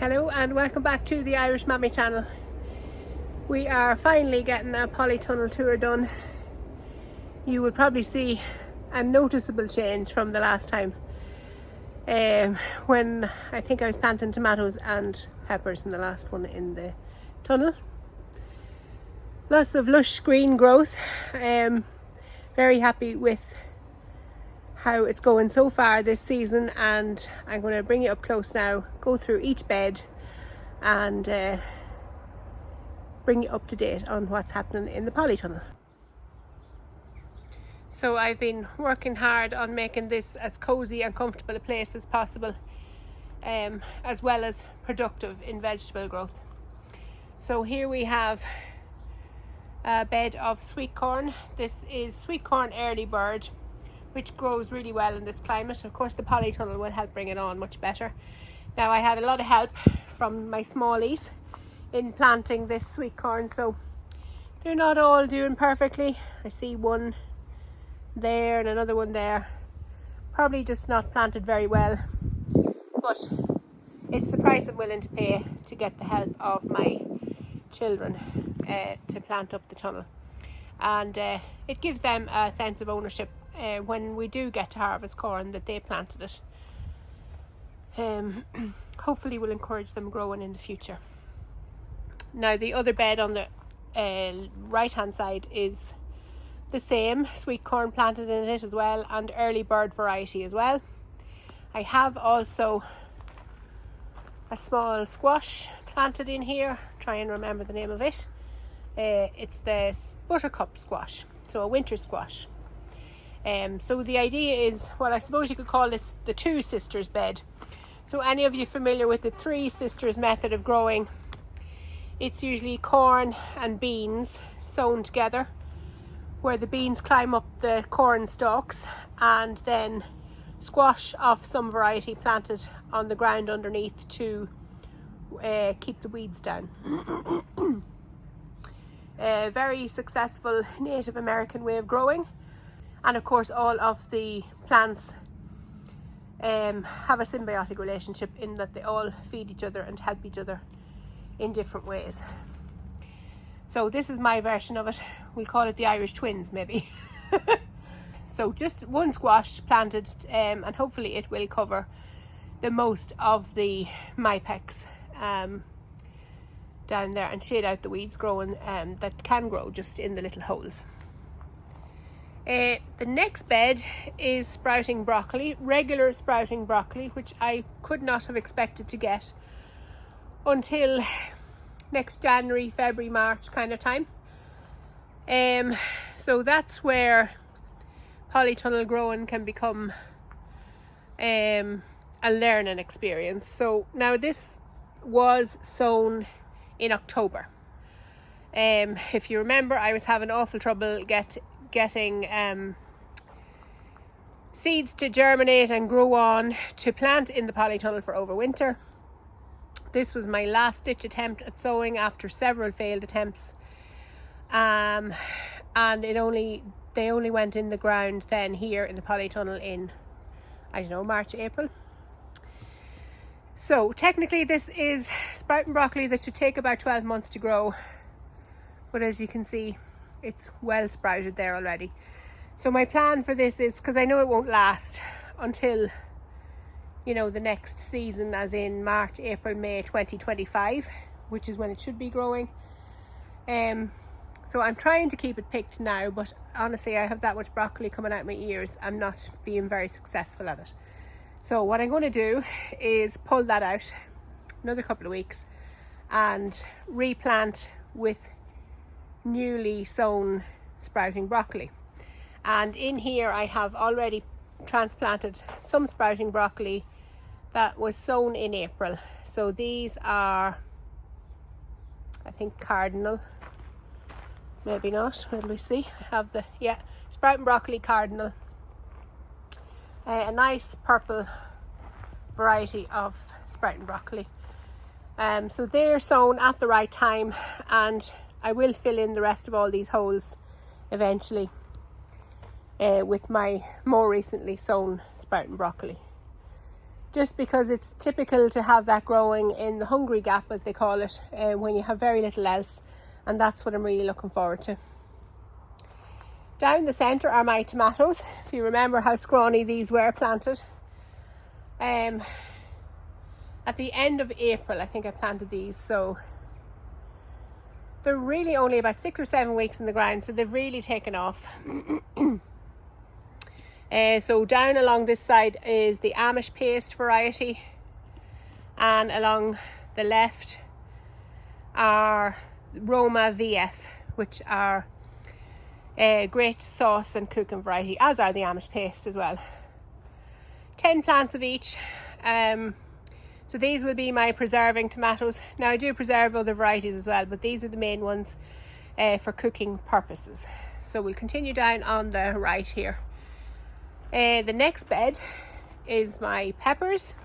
Hello and welcome back to the Irish Mammy channel. We are finally getting a polytunnel tour done. You will probably see a noticeable change from the last time when I think I was planting tomatoes and peppers in the last one in the tunnel. Lots of lush green growth. Very happy with how it's going so far this season, and I'm going to bring you up close now, go through each bed and bring you up to date on what's happening in the polytunnel. So I've been working hard on making this as cozy and comfortable a place as possible, as well as productive in vegetable growth. So here we have a bed of sweet corn. This is sweet corn early bird, which grows really well in this climate. Of course the polytunnel will help bring it on much better. Now I had a lot of help from my smallies in planting this sweet corn, so they're not all doing perfectly. I see one there and another one there, probably just not planted very well, but it's the price I'm willing to pay to get the help of my children to plant up the tunnel, and it gives them a sense of ownership when we do get to harvest corn that they planted it. Hopefully will encourage them growing in the future. Now the other bed on the right hand side is the same, sweet corn planted in it as well, and early bird variety as well. I have also a small squash planted in here, try and remember the name of it. It's the buttercup squash, so a winter squash. So the idea is, well, I suppose you could call this the two sisters bed. So any of you familiar with the three sisters method of growing, it's usually corn and beans sown together, where the beans climb up the corn stalks, and then squash of some variety planted on the ground underneath to keep the weeds down. A very successful Native American way of growing. And of course all of the plants have a symbiotic relationship in that they all feed each other and help each other in different ways. So this is my version of it. We'll call it the Irish twins maybe. So just one squash planted, and hopefully it will cover the most of the mypex down there and shade out the weeds growing that can grow just in the little holes. The next bed is sprouting broccoli, regular sprouting broccoli, which I could not have expected to get until next January, February, March kind of time. So that's where polytunnel growing can become a learning experience. So now this was sown in October. If you remember, I was having awful trouble getting seeds to germinate and grow on to plant in the polytunnel for overwinter. This was my last ditch attempt at sowing after several failed attempts, and they only went in the ground then here in the polytunnel in, I don't know, March, April. So technically this is sprouting broccoli that should take about 12 months to grow, but as you can see it's well sprouted there already. So my plan for this is, because I know it won't last until, you know, the next season, as in March, April, May 2025, which is when it should be growing. So I'm trying to keep it picked now, but honestly I have that much broccoli coming out my ears, I'm not being very successful at it. So what I'm going to do is pull that out another couple of weeks and replant with newly sown sprouting broccoli. And in here I have already transplanted some sprouting broccoli that was sown in April. So these are, I think, cardinal, maybe not, will we see. I have the, yeah, sprouting broccoli cardinal, a nice purple variety of sprouting broccoli. So they're sown at the right time, and I will fill in the rest of all these holes eventually with my more recently sown sprouting broccoli. just because it's typical to have that growing in the hungry gap, as they call it, when you have very little else, and that's what I'm really looking forward to. Down the centre are my tomatoes. If you remember how scrawny these were planted. At the end of April, I think I planted these, so they're really only about 6 or 7 weeks in the ground, so they've really taken off. So down along this side is the Amish paste variety, and along the left are Roma VF, which are great sauce and cooking variety, as are the Amish paste as well. 10 plants of each. So these will be my preserving tomatoes. Now I do preserve other varieties as well, but these are the main ones for cooking purposes. So we'll continue down on the right here. The next bed is my peppers.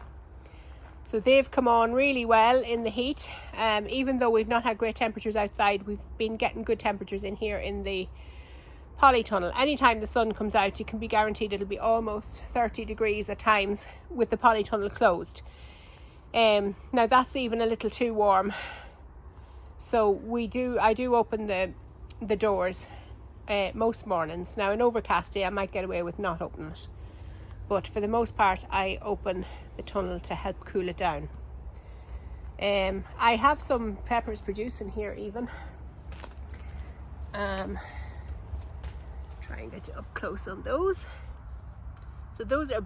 So they've come on really well in the heat. Even though we've not had great temperatures outside, we've been getting good temperatures in here in the Polytunnel. Anytime the sun comes out, you can be guaranteed it'll be almost 30 degrees at times with the Polytunnel closed. Now that's even a little too warm. So I do open the doors most mornings. Now, an overcast day I might get away with not opening it, but for the most part I open the tunnel to help cool it down. I have some peppers producing here even. Try and get you up close on those. So those are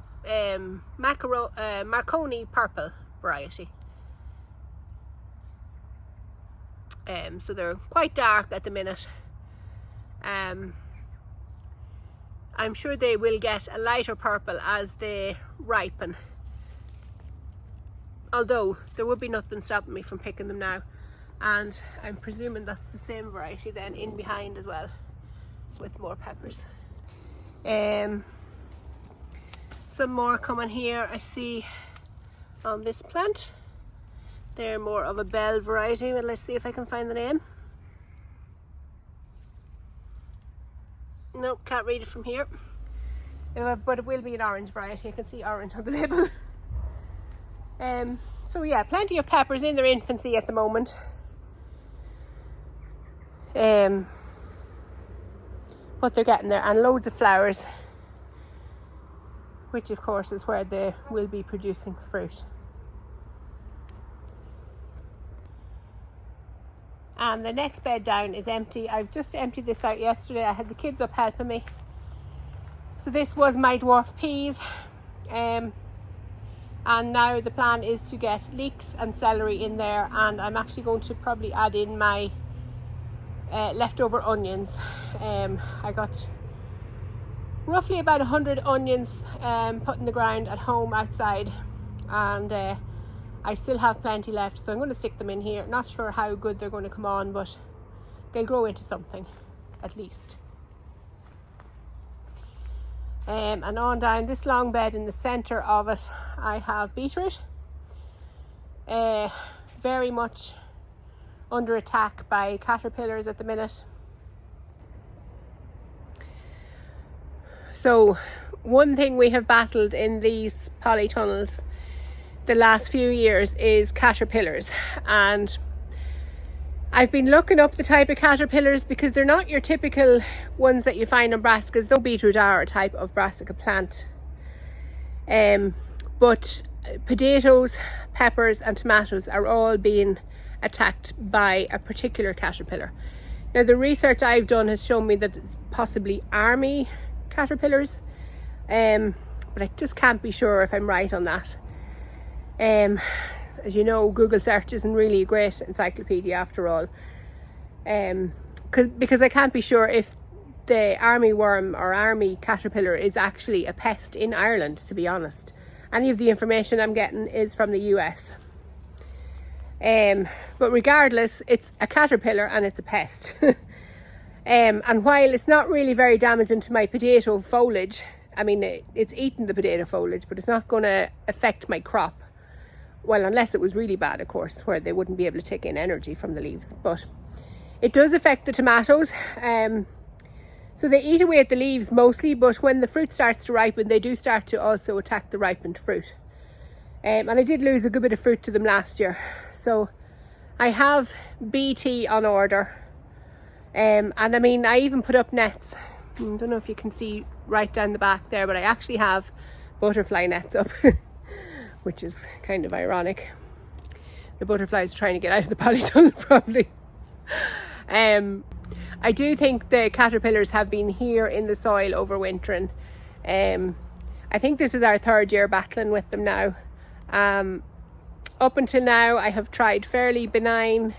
Marconi purple variety. So they're quite dark at the minute. I'm sure they will get a lighter purple as they ripen, although there would be nothing stopping me from picking them now, and I'm presuming that's the same variety then in behind as well with more peppers. Some more coming here I see on this plant. They're more of a bell variety, but let's see if I can find the name. Nope, can't read it from here. But it will be an orange variety. I can see orange on the label. So yeah, plenty of peppers in their infancy at the moment. But they're getting there, and loads of flowers, which of course is where they will be producing fruit. And the next bed down is empty. I've just emptied this out yesterday. I had the kids up helping me. So this was my dwarf peas. And now the plan is to get leeks and celery in there, and I'm actually going to probably add in my leftover onions. I got roughly about 100 onions put in the ground at home outside, and I still have plenty left, so I'm going to stick them in here. Not sure how good they're going to come on, but they'll grow into something at least. And on down this long bed in the centre of it, I have beetroot. Very much under attack by caterpillars at the minute. So one thing we have battled in these polytunnels the last few years is caterpillars, and I've been looking up the type of caterpillars because they're not your typical ones that you find on brassicas, though beetroot are a type of brassica plant. But potatoes, peppers and tomatoes are all being attacked by a particular caterpillar. Now the research I've done has shown me that it's possibly army caterpillars, but I just can't be sure if I'm right on that. As you know, Google search isn't really a great encyclopedia after all, because I can't be sure if the army worm or army caterpillar is actually a pest in Ireland, to be honest. Any of the information I'm getting is from the US. But regardless, it's a caterpillar and it's a pest. And while it's not really very damaging to my potato foliage, I mean, it's eating the potato foliage, but it's not going to affect my crop. Well, unless it was really bad, of course, where they wouldn't be able to take in energy from the leaves. But it does affect the tomatoes. So they eat away at the leaves mostly, but when the fruit starts to ripen, they do start to also attack the ripened fruit. And I did lose a good bit of fruit to them last year. So I have BT on order. And I mean, I even put up nets. I don't know if you can see right down the back there, but I actually have butterfly nets up, which is kind of ironic. The butterflies trying to get out of the polytunnel probably. I do think the caterpillars have been here in the soil overwintering. I think this is our 3rd year battling with them now. Up until now, I have tried fairly benign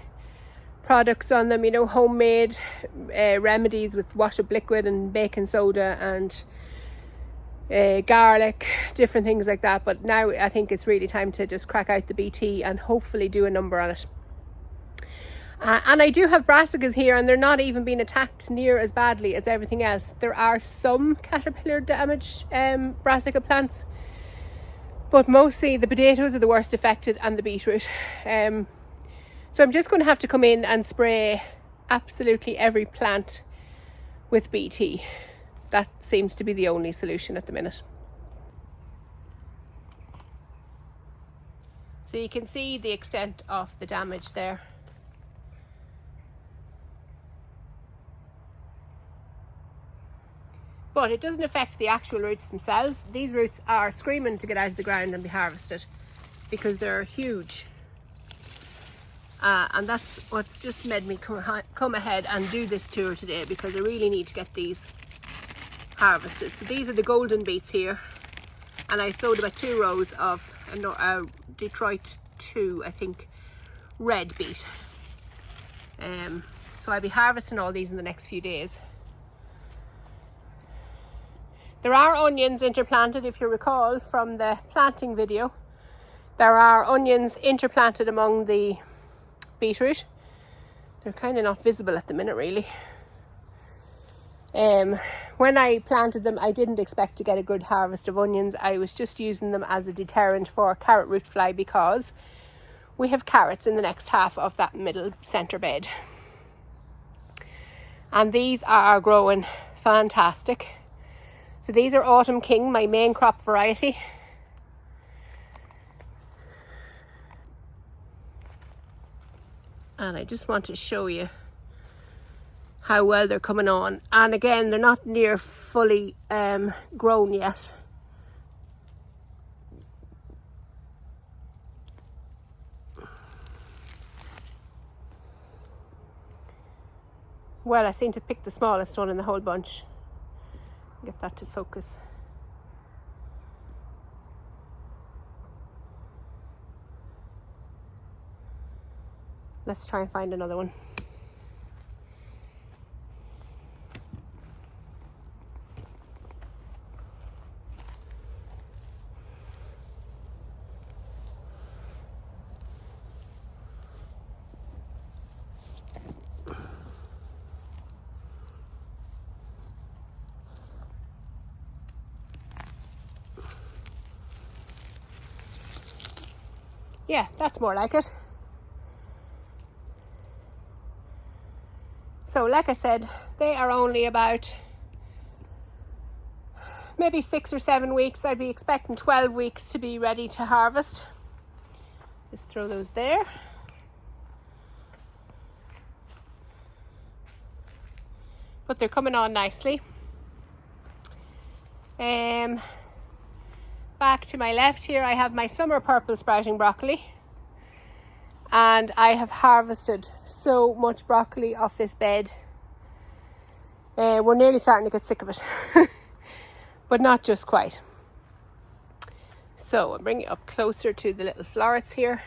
products on them, you know, homemade remedies with wash up liquid and baking soda and garlic, different things like that. But now I think it's really time to just crack out the BT and hopefully do a number on it. And I do have brassicas here, and they're not even being attacked near as badly as everything else. There are some caterpillar damaged brassica plants, but mostly the potatoes are the worst affected and the beetroot. So I'm just going to have to come in and spray absolutely every plant with BT. That seems to be the only solution at the minute. So you can see the extent of the damage there. But it doesn't affect the actual roots themselves. These roots are screaming to get out of the ground and be harvested because they're huge. And that's what's just made me come ahead and do this tour today, because I really need to get these harvested. So these are the golden beets here, and I sowed about 2 rows of a Detroit 2, I think, red beet. So I'll be harvesting all these in the next few days. There are onions interplanted, if you recall from the planting video. There are onions interplanted among the beetroot. They're kind of not visible at the minute, really. When I planted them, I didn't expect to get a good harvest of onions. I was just using them as a deterrent for carrot root fly, because we have carrots in the next half of that middle centre bed. And these are growing fantastic. So these are Autumn King, my main crop variety. And I just want to show you how well they're coming on. And again, they're not near fully grown yet. Well, I seem to pick the smallest one in the whole bunch. Get that to focus. Let's try and find another one. Yeah, that's more like it. So like I said, they are only about maybe 6 or 7 weeks. I'd be expecting 12 weeks to be ready to harvest. Just throw those there. But they're coming on nicely. Back to my left here, I have my summer purple sprouting broccoli. And I have harvested so much broccoli off this bed. We're nearly starting to get sick of it. But not just quite. So I'll bring it up closer to the little florets here.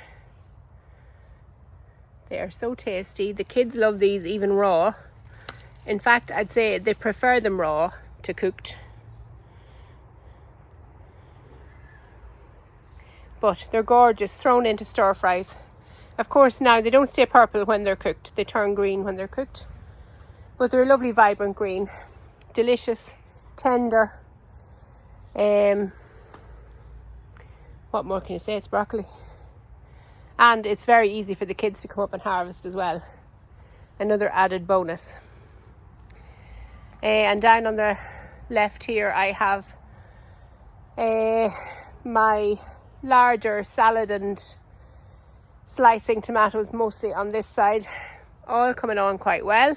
They are so tasty. The kids love these even raw. In fact, I'd say they prefer them raw to cooked. But they're gorgeous, thrown into stir fries. Of course, now they don't stay purple when they're cooked. They turn green when they're cooked. But they're a lovely, vibrant green. Delicious, tender. What more can you say? It's broccoli. And it's very easy for the kids to come up and harvest as well. Another added bonus. And down on the left here, I have my larger salad and slicing tomatoes, mostly on this side, all coming on quite well.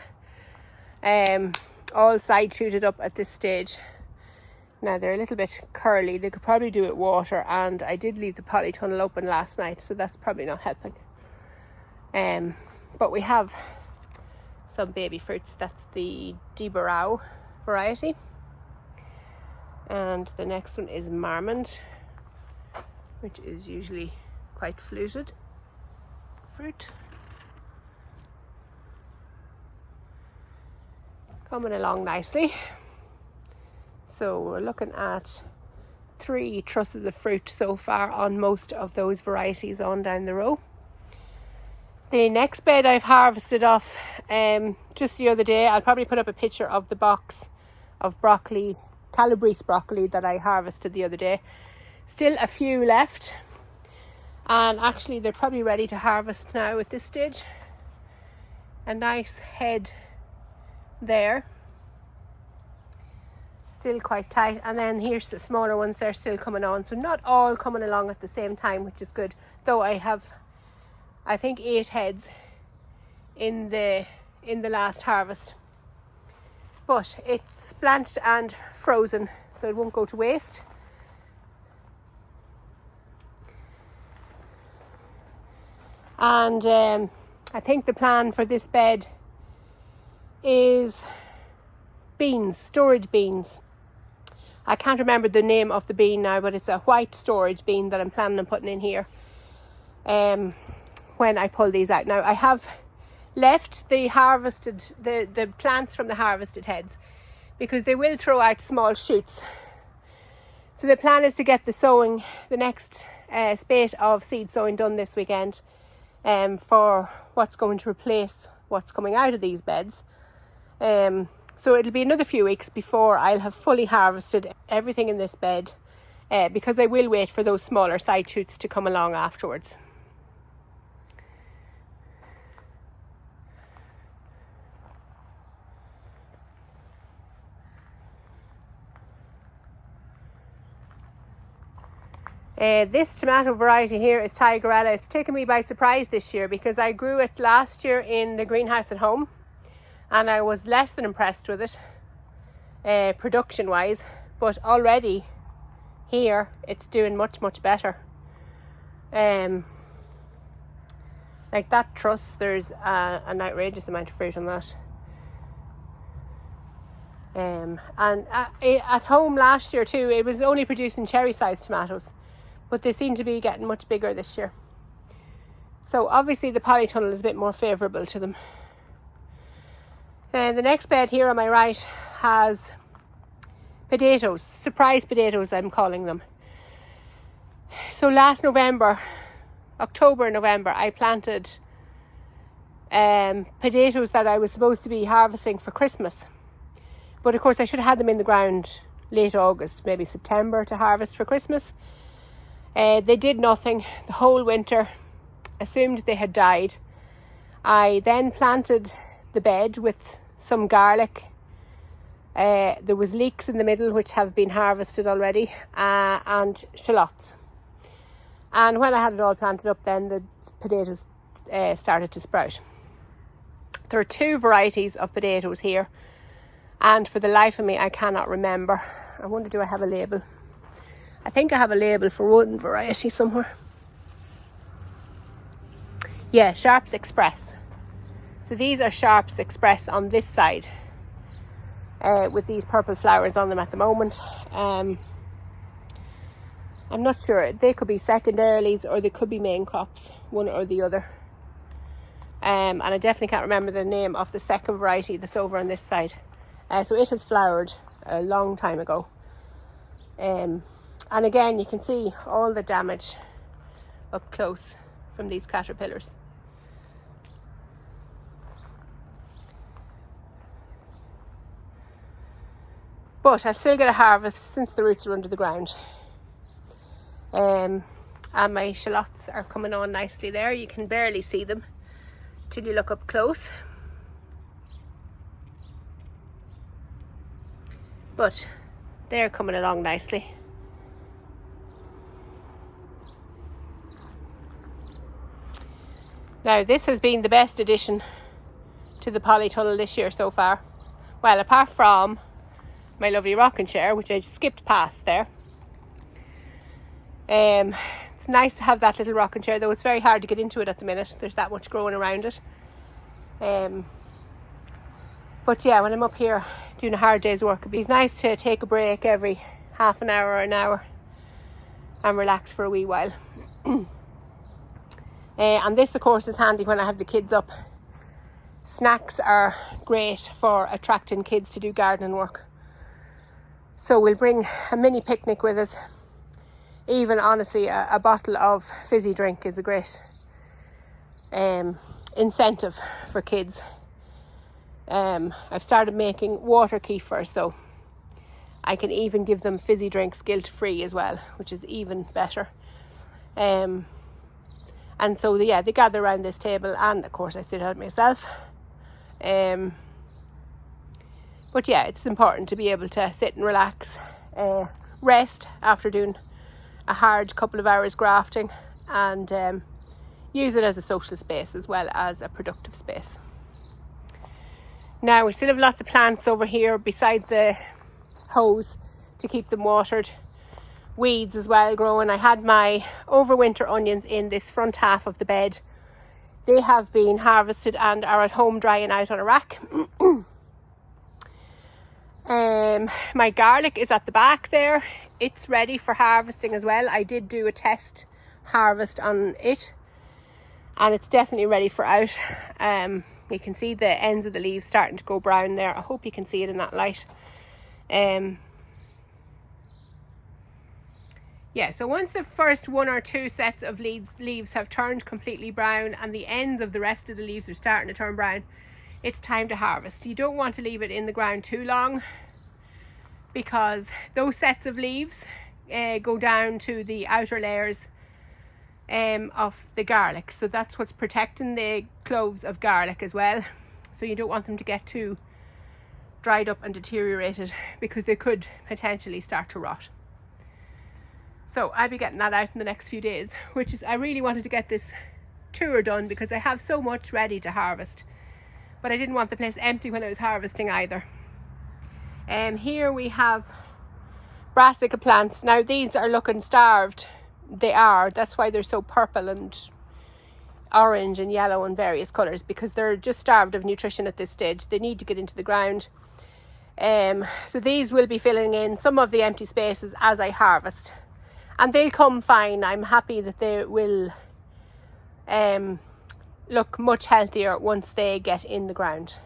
All side shooted up at this stage. Now they're a little bit curly. They could probably do with water, and I did leave the polytunnel open last night, so that's probably not helping. But we have some baby fruits. That's the Debarau variety, and the next one is Marmont, which is usually quite fluted fruit. Coming along nicely. So we're looking at 3 trusses of fruit so far on most of those varieties on down the row. The next bed I've harvested off just the other day. I'll probably put up a picture of the box of broccoli, Calabrese broccoli, that I harvested the other day. Still a few left, and actually they're probably ready to harvest now at this stage. A nice head there, still quite tight, and then here's the smaller ones. They're still coming on, so not all coming along at the same time, which is good. Though I have, I think, 8 heads in the last harvest, but it's blanched and frozen, so it won't go to waste. And I think the plan for this bed is beans, storage beans. I can't remember the name of the bean now, but it's a white storage bean that I'm planning on putting in here when I pull these out. Now I have left the harvested, the plants from the harvested heads, because they will throw out small shoots. So the plan is to get the sowing, the next spate of seed sowing done this weekend for what's going to replace what's coming out of these beds. So it'll be another few weeks before I'll have fully harvested everything in this bed, because I will wait for those smaller side shoots to come along afterwards. This tomato variety here is Tigerella. It's taken me by surprise this year, because I grew it last year in the greenhouse at home, and I was less than impressed with it production wise, but already here it's doing much better. Like that truss, there's an outrageous amount of fruit on that. And at home last year too, it was only producing cherry sized tomatoes, but they seem to be getting much bigger this year. So obviously the polytunnel is a bit more favourable to them. The next bed here on my right has potatoes, surprise potatoes I'm calling them. So last November, October, November, I planted potatoes that I was supposed to be harvesting for Christmas. But of course I should have had them in the ground late August, maybe September, to harvest for Christmas. They did nothing the whole winter, assumed they had died. I then planted the bed with some garlic. There was leeks in the middle which have been harvested already, and shallots. And when I had it all planted up, then the potatoes started to sprout. There are 2 varieties of potatoes here, and for the life of me I cannot remember. I wonder, do I have a label? I think I have a label for one variety somewhere. Yeah, Sharps Express. So these are Sharps Express on this side, with these purple flowers on them at the moment. I'm not sure. They could be secondarilies or they could be main crops, one or the other. And I definitely can't remember the name of the second variety that's over on this side. So it has flowered a long time ago. And again, you can see all the damage up close from these caterpillars. But I've still got a harvest since the roots are under the ground. And my shallots are coming on nicely there. You can barely see them till you look up close. But they're coming along nicely. Now this has been the best addition to the Polytunnel this year so far. Well, apart from my lovely rocking chair, which I just skipped past there. It's nice to have that little rocking chair, though it's very hard to get into it at the minute. There's that much growing around it. But yeah, when I'm up here doing a hard day's work, it's nice to take a break every half an hour or an hour and relax for a wee while. And this of course is handy when I have the kids up. Snacks are great for attracting kids to do gardening work. So we'll bring a mini picnic with us. Even honestly, a bottle of fizzy drink is a great incentive for kids. I've started making water kefir, so I can even give them fizzy drinks guilt-free as well, which is even better. And so yeah, they gather around this table, and of course I sit out myself. But yeah, it's important to be able to sit and relax, rest after doing a hard couple of hours grafting, and use it as a social space as well as a productive space. Now we still have lots of plants over here beside the hose to keep them watered. Weeds as well growing. I had my overwinter onions in this front half of the bed. They have been harvested and are at home drying out on a rack. My garlic is at the back there. It's ready for harvesting as well. I did do a test harvest on it, and it's definitely ready for out. You can see the ends of the leaves starting to go brown there. I hope you can see it in that light. Yeah, so once the first one or two sets of leaves have turned completely brown and the ends of the rest of the leaves are starting to turn brown, it's time to harvest. You don't want to leave it in the ground too long, because those sets of leaves go down to the outer layers of the garlic. So that's what's protecting the cloves of garlic as well. So you don't want them to get too dried up and deteriorated, because they could potentially start to rot. So I'll be getting that out in the next few days, which is, I really wanted to get this tour done because I have so much ready to harvest, but I didn't want the place empty when I was harvesting either. Here we have brassica plants. Now these are looking starved. They are. That's why they're so purple and orange and yellow and various colours, because they're just starved of nutrition at this stage. They need to get into the ground. So these will be filling in some of the empty spaces as I harvest, and they'll come fine. I'm happy that they will look much healthier once they get in the ground.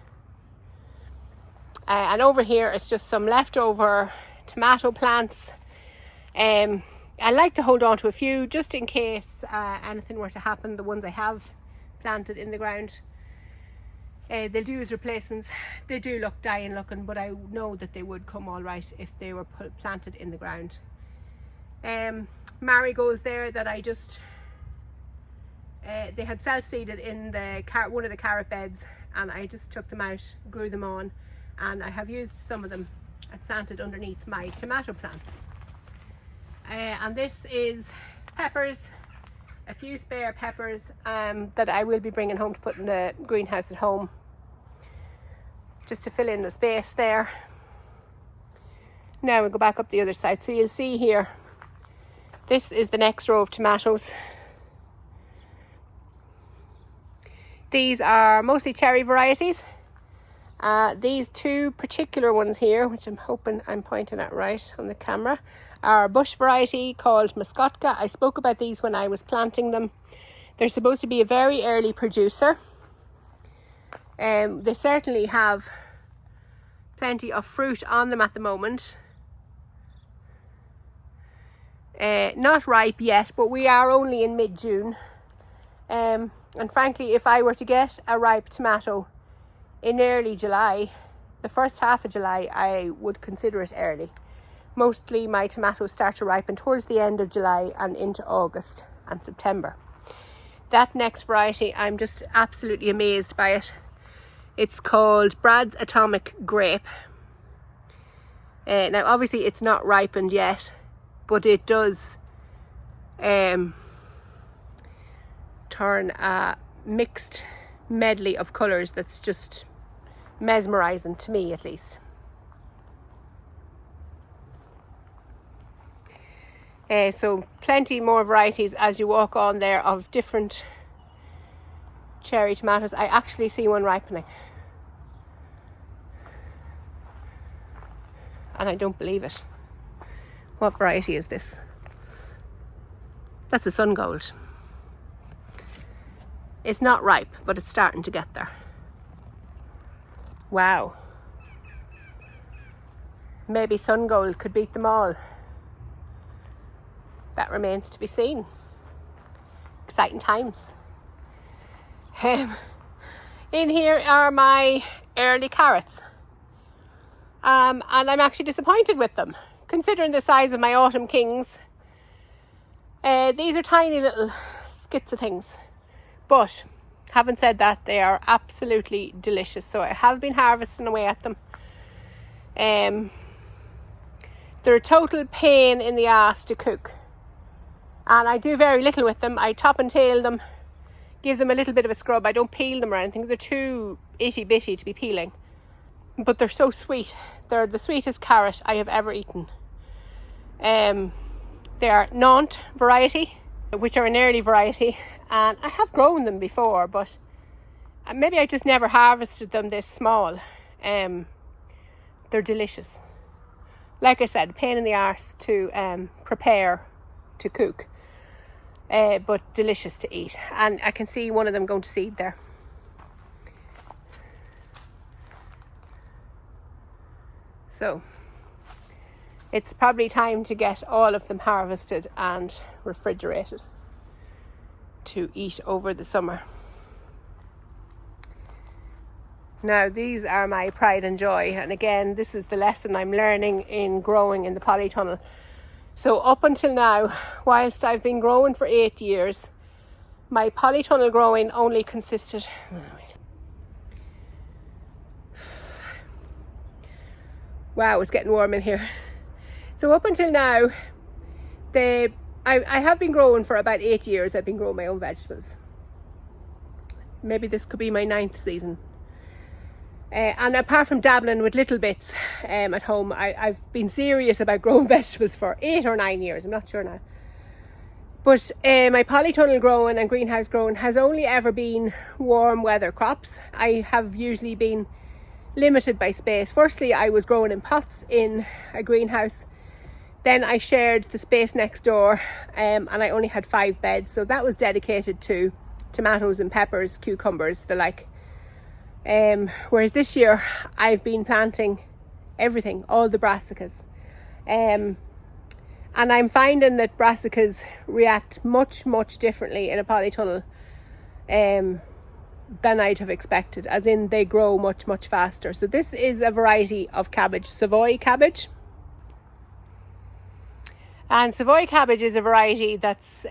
And over here it's just some leftover tomato plants. I like to hold on to a few just in case anything were to happen. The ones I have planted in the ground, they'll do as replacements. They do look dying looking, but I know that they would come all right if they were planted in the ground. Marigolds there that I just they had self-seeded in the one of the carrot beds, and I just took them out, grew them on, and I have used some of them and planted underneath my tomato plants. And this is peppers, a few spare peppers that I will be bringing home to put in the greenhouse at home, just to fill in the space there. Now we'll go back up the other side. So you'll see here, this is the next row of tomatoes. These are mostly cherry varieties. These two particular ones here, which I'm hoping I'm pointing at right on the camera, are a bush variety called Muscotka. I spoke about these when I was planting them. They're supposed to be a very early producer. They certainly have plenty of fruit on them at the moment. Not ripe yet, but we are only in mid-June. And frankly, if I were to get a ripe tomato in early July, the first half of July, I would consider it early. Mostly my tomatoes start to ripen towards the end of July and into August and September. That next variety, I'm just absolutely amazed by it. It's called Brad's Atomic Grape. Now obviously it's not ripened yet, but it does turn a mixed medley of colours that's just mesmerising, to me at least. So plenty more varieties as you walk on there of different cherry tomatoes. I actually see one ripening, and I don't believe it. What variety is this? That's a sun gold. It's not ripe, but it's starting to get there. Wow. Maybe sun gold could beat them all. That remains to be seen. Exciting times. In here are my early carrots. And I'm actually disappointed with them, considering the size of my autumn kings. These are tiny little skits of things. But having said that, they are absolutely delicious. So I have been harvesting away at them. They're a total pain in the ass to cook. And I do very little with them. I top and tail them, give them a little bit of a scrub. I don't peel them or anything. They're too itty bitty to be peeling. But they're so sweet. They're the sweetest carrot I have ever eaten. They are Nantes variety, which are an early variety. And I have grown them before, but maybe I just never harvested them this small. They're delicious. Like I said, pain in the arse to prepare to cook. But delicious to eat. And I can see one of them going to seed there. So it's probably time to get all of them harvested and refrigerated to eat over the summer. Now these are my pride and joy, and again this is the lesson I'm learning in growing in the polytunnel. So up until now, whilst I've been growing for 8 years, my polytunnel growing only consisted... Wow, it's getting warm in here. So up until now, I have been growing for about 8 years. I've been growing my own vegetables. Maybe this could be my 9th season. And apart from dabbling with little bits at home, I've been serious about growing vegetables for 8 or 9 years. I'm not sure now. But my polytunnel growing and greenhouse growing has only ever been warm weather crops. I have usually been limited by space. Firstly, I was growing in pots in a greenhouse. Then I shared the space next door, and I only had 5 beds. So that was dedicated to tomatoes and peppers, cucumbers, the like. Whereas this year I've been planting everything, all the brassicas, and I'm finding that brassicas react much differently in a polytunnel than I'd have expected, as in they grow much faster. So this is a variety of cabbage, Savoy cabbage, and Savoy cabbage is a variety that's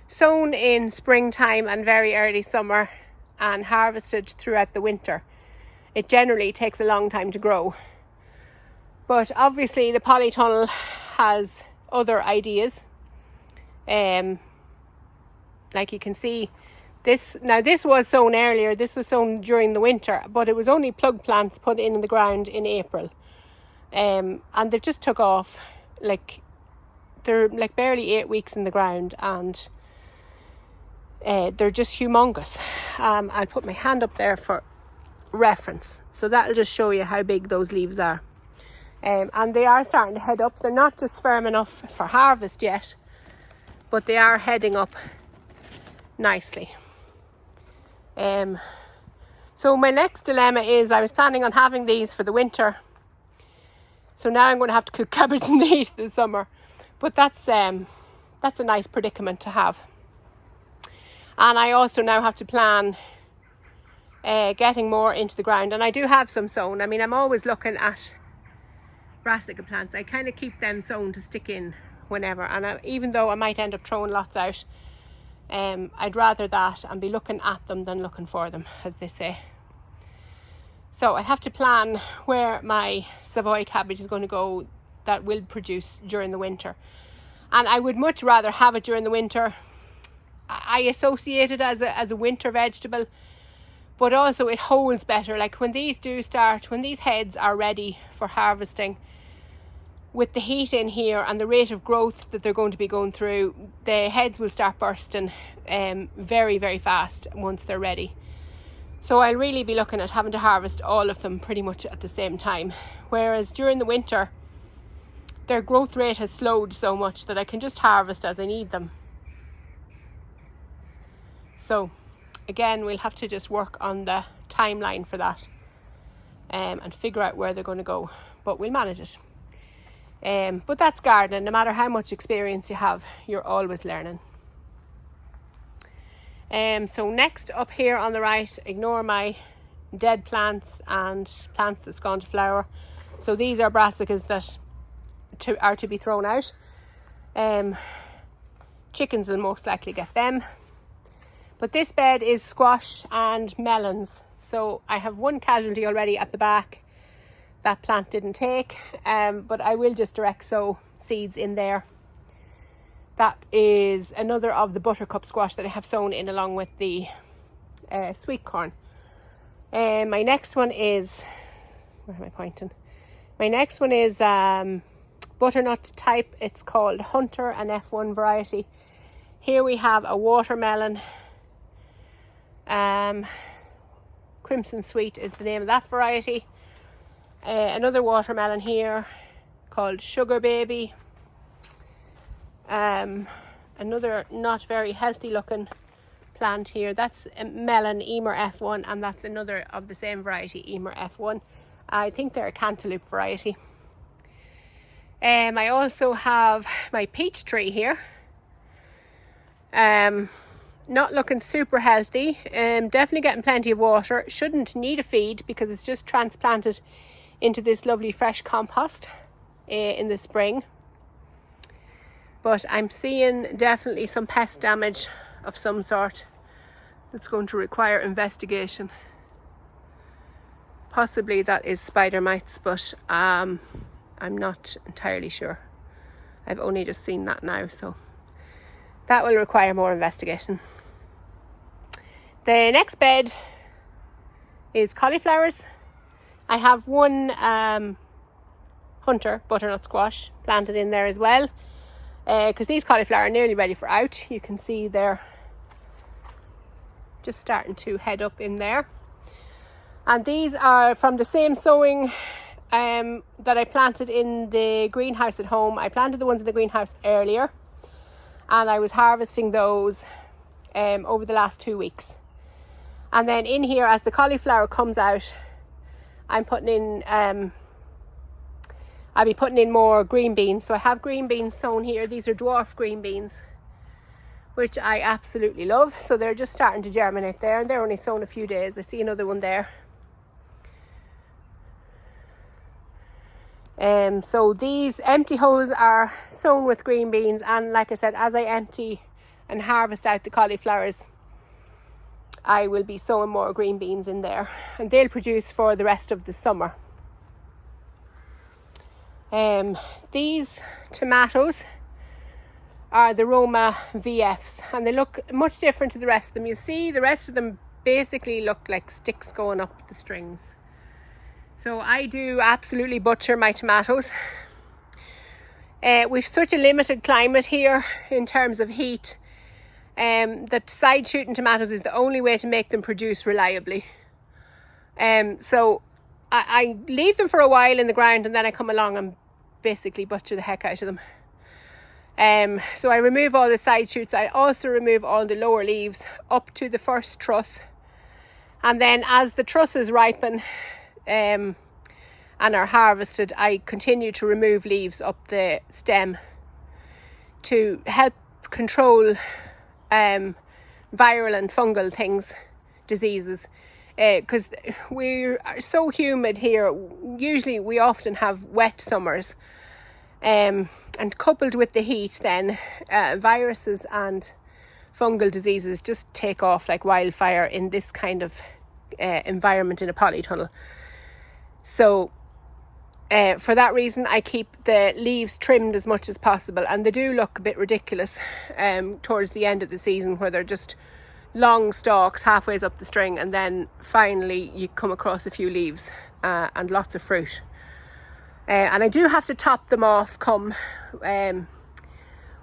sown in springtime and very early summer and harvested throughout the winter. It generally takes a long time to grow. But obviously the polytunnel has other ideas. Like you can see, this was sown earlier. This was sown during the winter, but it was only plug plants put in the ground in April. And they've just took off. They're like barely 8 weeks in the ground, and they're just humongous. I'll put my hand up there for reference, so that'll just show you how big those leaves are. And they are starting to head up. They're not just firm enough for harvest yet, but they are heading up nicely. So my next dilemma is, I was planning on having these for the winter, so now I'm going to have to cook cabbage in these this summer. But that's a nice predicament to have. And I also now have to plan getting more into the ground. And I do have some sown. I mean, I'm always looking at brassica plants. I kind of keep them sown to stick in whenever. And even though I might end up throwing lots out, I'd rather that and be looking at them than looking for them, as they say. So I have to plan where my Savoy cabbage is going to go that will produce during the winter. And I would much rather have it during the winter I associate it as a winter vegetable, but also it holds better. Like when these heads are ready for harvesting, with the heat in here and the rate of growth that they're going to be going through, the heads will start bursting very, very fast once they're ready. So I'll really be looking at having to harvest all of them pretty much at the same time. Whereas during the winter, their growth rate has slowed so much that I can just harvest as I need them. So again, we'll have to just work on the timeline for that and figure out where they're going to go. But we'll manage it. But that's gardening. No matter how much experience you have, you're always learning. So next up here on the right, ignore my dead plants and plants that's gone to flower. So these are brassicas that are to be thrown out. Chickens will most likely get them. But this bed is squash and melons. So I have one casualty already at the back. That plant didn't take, but I will just direct sow seeds in there. That is another of the buttercup squash that I have sown in along with the sweet corn. My next one is, where am I pointing? My next one is butternut type. It's called Hunter, an F1 variety. Here we have a watermelon. Crimson Sweet is the name of that variety. Another watermelon here called Sugar Baby. Another not very healthy looking plant here. That's a melon, Emer F1, and that's another of the same variety, Emer F1. I think they're a cantaloupe variety. I also have my peach tree here. Not looking super healthy. Definitely getting plenty of water. Shouldn't need a feed because it's just transplanted into this lovely fresh compost in the spring. But I'm seeing definitely some pest damage of some sort that's going to require investigation. Possibly that is spider mites, but I'm not entirely sure. I've only just seen that now, so that will require more investigation. The next bed is cauliflowers. I have one Hunter butternut squash planted in there as well, because these cauliflower are nearly ready for out. You can see they're just starting to head up in there. And these are from the same sowing that I planted in the greenhouse at home. I planted the ones in the greenhouse earlier, and I was harvesting those over the last 2 weeks. And then in here, as the cauliflower comes out, I'm putting in, I'll be putting in more green beans. So I have green beans sown here. These are dwarf green beans, which I absolutely love. So they're just starting to germinate there, and they're only sown a few days. I see another one there. So these empty holes are sown with green beans, and like I said, as I empty and harvest out the cauliflowers, I will be sowing more green beans in there, and they'll produce for the rest of the summer. These tomatoes are the Roma VFs, and they look much different to the rest of them. You see, the rest of them basically look like sticks going up the strings. So I do absolutely butcher my tomatoes. We've such a limited climate here in terms of heat, that side shooting tomatoes is the only way to make them produce reliably. So I leave them for a while in the ground, and then I come along and basically butcher the heck out of them. So I remove all the side shoots. I also remove all the lower leaves up to the first truss, and then as the trusses ripen and are harvested, I continue to remove leaves up the stem to help control viral and fungal diseases, because we're so humid here. Usually we often have wet summers, and coupled with the heat, then viruses and fungal diseases just take off like wildfire in this kind of environment in a polytunnel. So For that reason, I keep the leaves trimmed as much as possible, and they do look a bit ridiculous towards the end of the season, where they're just long stalks halfway up the string, and then finally you come across a few leaves and lots of fruit. And I do have to top them off come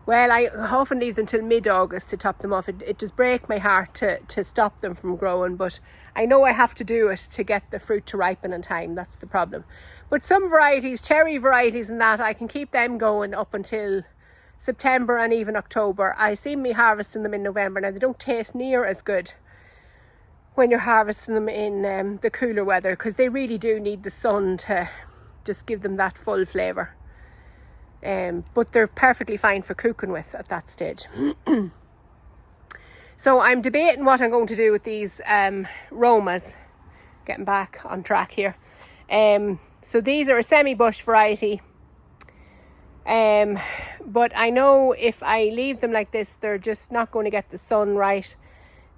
well, I often leave them till mid-August to top them off. It does break my heart to stop them from growing, but I know I have to do it to get the fruit to ripen in time. That's the problem. But some varieties, cherry varieties and that, I can keep them going up until September and even October. I see me harvesting them in November. Now, they don't taste near as good when you're harvesting them in the cooler weather, because they really do need the sun to just give them that full flavour. But they're perfectly fine for cooking with at that stage. So I'm debating what I'm going to do with these Romas. Getting back on track here. So these are a semi-bush variety. But I know if I leave them like this, they're just not going to get the sun right.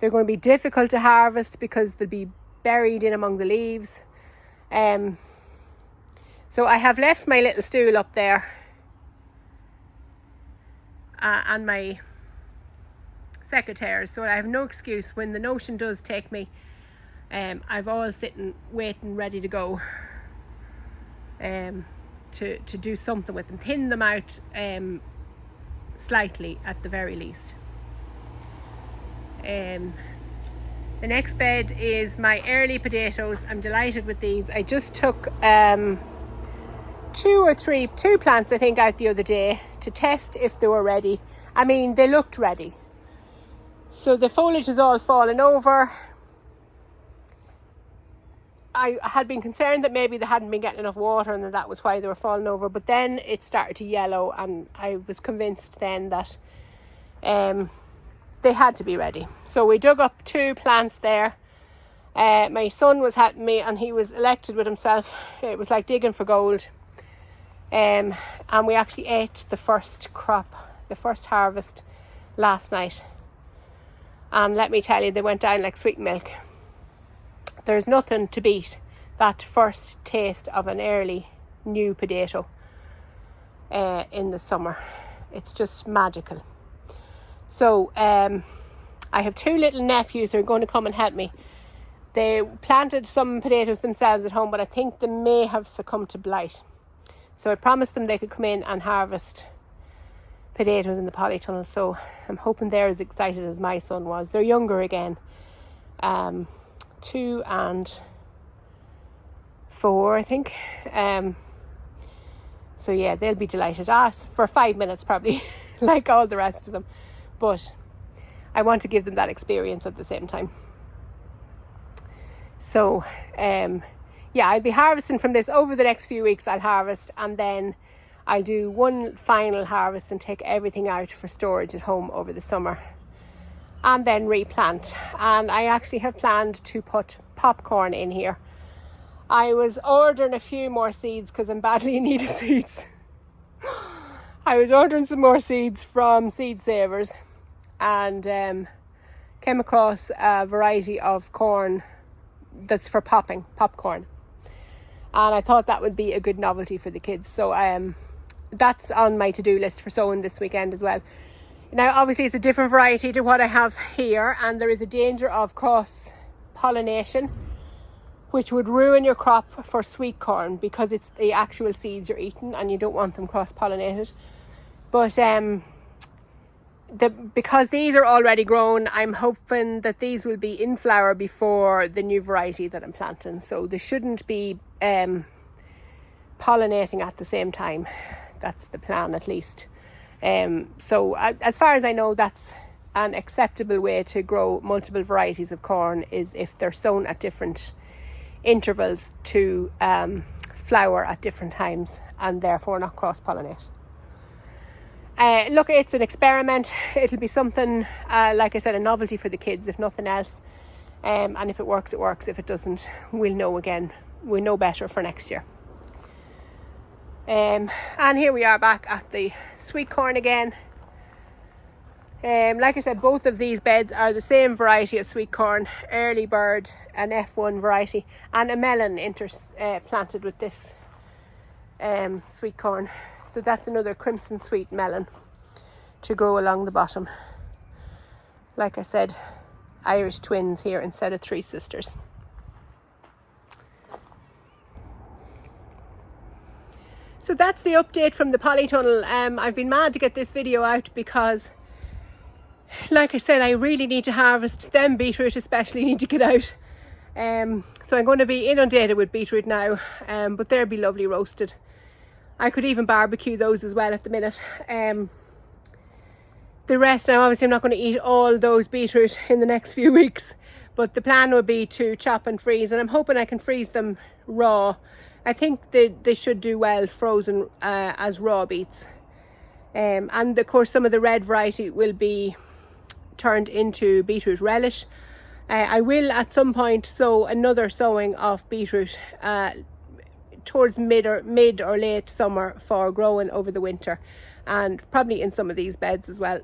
They're going to be difficult to harvest because they'll be buried in among the leaves. So I have left my little stool up there. And my secateurs, so I have no excuse when the notion does take me. I've all sitting, waiting, ready to go to do something with them, thin them out slightly at the very least. The next bed is my early potatoes. I'm delighted with these. I just took two plants I think out the other day to test if they were ready. I mean, they looked ready. So the foliage is all fallen over. I had been concerned that maybe they hadn't been getting enough water and that was why they were falling over, but then it started to yellow, and I was convinced then that they had to be ready. So we dug up 2 plants there. My son was helping me and he was elected with himself. It was like digging for gold. And we actually ate the first crop, the first harvest last night. And let me tell you, they went down like sweet milk. There's nothing to beat that first taste of an early new potato in the summer. It's just magical. So I have 2 little nephews who are going to come and help me. They planted some potatoes themselves at home, but I think they may have succumbed to blight. So I promised them they could come in and harvest potatoes in the Polytunnel. So I'm hoping they're as excited as my son was. They're younger again. 2 and 4, I think. So yeah, they'll be delighted. For 5 minutes probably, like all the rest of them. But I want to give them that experience at the same time. So yeah, I'll be harvesting from this over the next few weeks. I'll harvest, and then I'll do one final harvest and take everything out for storage at home over the summer, and then replant. And I actually have planned to put popcorn in here. I was ordering a few more seeds because I'm badly in need of seeds. I was ordering some more seeds from Seed Savers, and came across a variety of corn that's for popcorn. And I thought that would be a good novelty for the kids. So that's on my to-do list for sowing this weekend as well. Now, obviously, it's a different variety to what I have here, and there is a danger of cross-pollination, which would ruin your crop for sweet corn, because it's the actual seeds you're eating and you don't want them cross-pollinated. But because these are already grown, I'm hoping that these will be in flower before the new variety that I'm planting. So they shouldn't be pollinating at the same time. That's the plan, at least. So as far as I know, that's an acceptable way to grow multiple varieties of corn, is if they're sown at different intervals to flower at different times and therefore not cross-pollinate. Look, it's an experiment. It'll be something, like I said, a novelty for the kids, if nothing else. And if it works, it works. If it doesn't, we'll know again. We'll know better for next year. And here we are back at the sweet corn again. Like I said, both of these beds are the same variety of sweet corn, early bird, an F1 variety, and a melon planted with this sweet corn. So that's another crimson sweet melon to grow along the bottom. Like I said, Irish twins here instead of three sisters. So that's the update from the polytunnel. I've been mad to get this video out because, like I said, I really need to harvest them. Beetroot especially need to get out. So I'm going to be inundated with beetroot now, but they'll be lovely roasted. I could even barbecue those as well at the minute. The rest now, obviously I'm not going to eat all those beetroot in the next few weeks, but the plan would be to chop and freeze, and I'm hoping I can freeze them raw. I think they should do well frozen as raw beets. And of course some of the red variety will be turned into beetroot relish. I will at some point sow another sowing of beetroot towards mid or late summer for growing over the winter, and probably in some of these beds as well.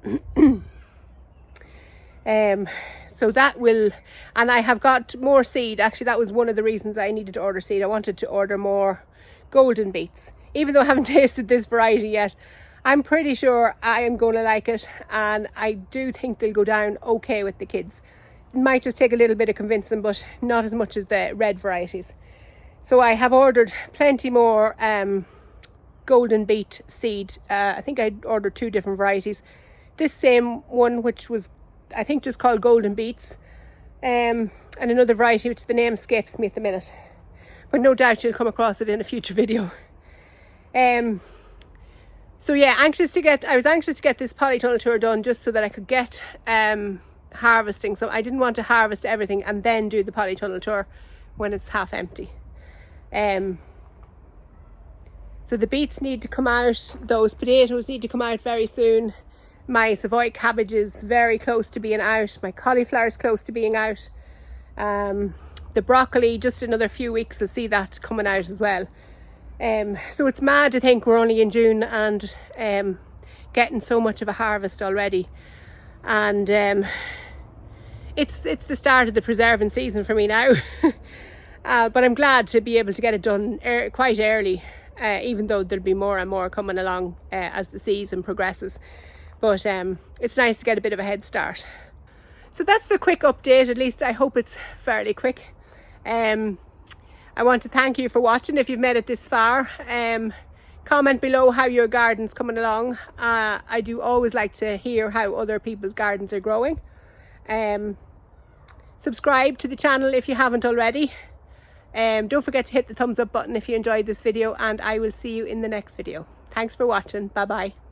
So that will, and I have got more seed. Actually, that was one of the reasons I needed to order seed. I wanted to order more golden beets. Even though I haven't tasted this variety yet, I'm pretty sure I am going to like it, and I do think they'll go down okay with the kids. It might just take a little bit of convincing, but not as much as the red varieties. So I have ordered plenty more golden beet seed. I think I ordered 2 different varieties. This same one, which was I think just called golden beets, and another variety which the name escapes me at the minute, but no doubt you'll come across it in a future video. So yeah, I was anxious to get this polytunnel tour done just so that I could get harvesting. So I didn't want to harvest everything and then do the polytunnel tour when it's half empty. So the beets need to come out, those potatoes need to come out very soon. My Savoy cabbage is very close to being out. My cauliflower is close to being out. The broccoli, just another few weeks, I'll see that coming out as well. So it's mad to think we're only in June and getting so much of a harvest already. And it's the start of the preserving season for me now. But I'm glad to be able to get it done quite early, even though there'll be more and more coming along as the season progresses. But it's nice to get a bit of a head start. So that's the quick update. At least I hope it's fairly quick. I want to thank you for watching if you've made it this far. Comment below how your garden's coming along. I do always like to hear how other people's gardens are growing. Subscribe to the channel if you haven't already. Don't forget to hit the thumbs up button if you enjoyed this video, and I will see you in the next video. Thanks for watching. Bye bye.